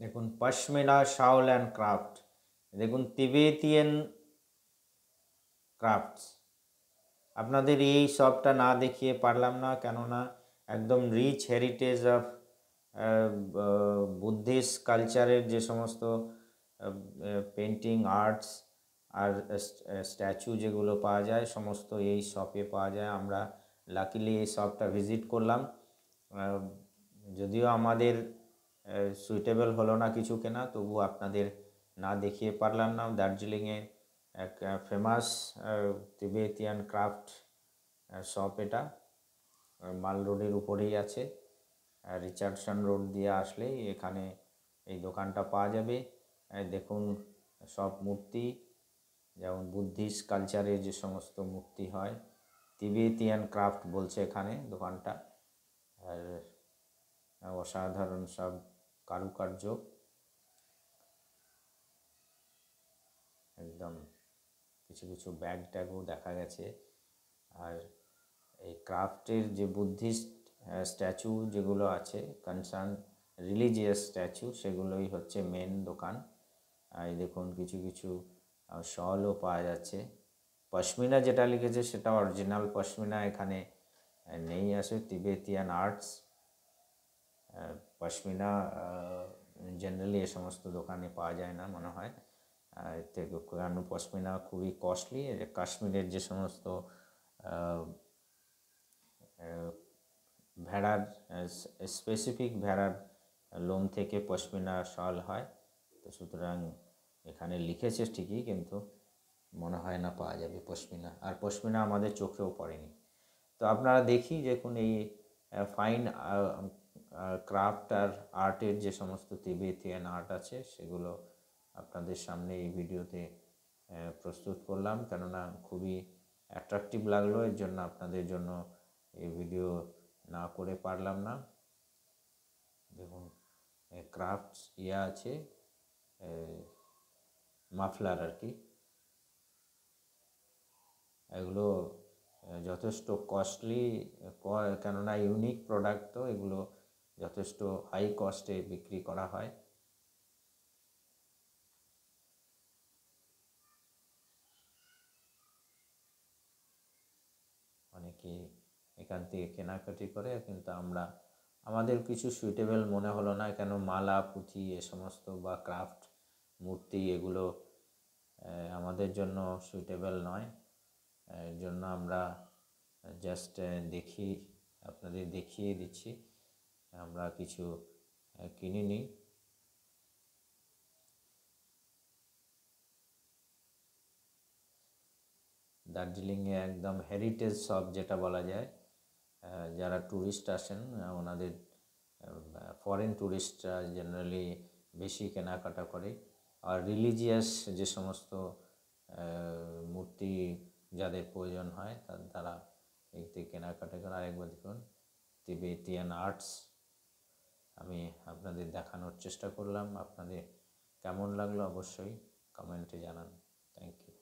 দেখুন pashmina SAAOL and craft, দেখুন Tibetan crafts. আপনাদের এই শপটা না দেখিয়ে পারলাম না, কেননা একদম রিচ হেরিটেজ অফ বুদ্ধিস্ট কালচারের যে সমস্ত পেন্টিং আর্টস আর স্ট্যাচু যেগুলো পাওয়া যায় সমস্ত এই শপে পাওয়া যায়। আমরা লাকিলি এই শপটা ভিজিট করলাম, যদিও আমাদের সুইটেবল হলো না কিছু কেনা, তবু আপনাদের না দেখিয়ে পারলাম না। দার্জিলিংয়ে এক ফেমাস তিবেতিয়ান ক্রাফট শপ, এটা মাল রোডের উপরেই আছে। রিচার্ডসন রোড দিয়ে আসলেই এখানে এই দোকানটা পাওয়া যাবে। দেখুন সব মূর্তি, যেমন বুদ্ধিস্ট কালচারের যে সমস্ত মূর্তি হয়, তিবেতিয়ান ক্রাফট বলছে এখানে দোকানটা। আর অসাধারণ সব কারুকার্য, একদম কিছু কিছু ব্যাগ ট্যাগও দেখা গেছে। আর এই ক্রাফটের যে বুদ্ধিস্ট স্ট্যাচু যেগুলো আছে, কনসার্ন রিলিজিয়াস স্ট্যাচু, সেগুলোই হচ্ছে মেন দোকান। এই দেখুন কিছু কিছু শলও পাওয়া যাচ্ছে। পশমিনা যেটা লিখেছে সেটা অরিজিনাল পশমিনা এখানে নেই। আসে তিবেতিয়ান আর্টস পশমিনা জেনারেলি এ সমস্ত দোকানে পাওয়া যায় না মনে হয়। কারণ পশমিনা খুবই কস্টলি। কাশ্মীরের যে সমস্ত ভেড়ার স্পেসিফিক ভেড়ার লোম থেকে পশমিনা শাল হয়, তো সুতরাং এখানে লিখেছে ঠিকই, কিন্তু মনে হয় না পাওয়া যাবে পশমিনা। আর পশমিনা আমাদের চোখেও পড়েনি। তো আপনারা দেখি দেখুন এই ফাইন ক্রাফট আর আর্টের যে সমস্ত তিবেতিয়ান আর্ট আছে সেগুলো আপনাদের সামনে এই ভিডিওতে প্রস্তুত করলাম, কেননা খুবই অ্যাট্রাকটিভ লাগলো, এর জন্য আপনাদের জন্য এই ভিডিও না করে পারলাম না। দেখুন ক্রাফটস আছে, মাফলার আর কি, এগুলো যথেষ্ট কস্টলি, কেননা ইউনিক প্রোডাক্ট, তো এগুলো যথেষ্ট হাই কস্টে বিক্রি করা হয়। অনেকে এখান থেকে কেনাকাটি করে, কিন্তু আমাদের কিছু সুইটেবল মনে হলো না, কেন মালা পুঁথি এ সমস্ত বা ক্রাফট মূর্তি এগুলো আমাদের জন্য সুইটেবল নয়। এর জন্য আমরা জাস্ট আপনাদের দেখিয়ে দিচ্ছি, আমরা কিছু কিনিনি। দার্জিলিংয়ে একদম হেরিটেজ শপ যেটা বলা যায়, যারা ট্যুরিস্ট আসেন ওনাদের, ফরেন ট্যুরিস্টরা জেনারেলি বেশি কেনাকাটা করে। আর রিলিজিয়াস যে সমস্ত মূর্তি যাদের প্রয়োজন হয় তারা এতে কেনাকাটা করে। আরেকবার দেখুন তিবেতিয়ান আর্টস, আমি আপনাদের দেখানোর চেষ্টা করলাম। আপনাদের কেমন লাগলো অবশ্যই কমেন্টে জানান। Thank you.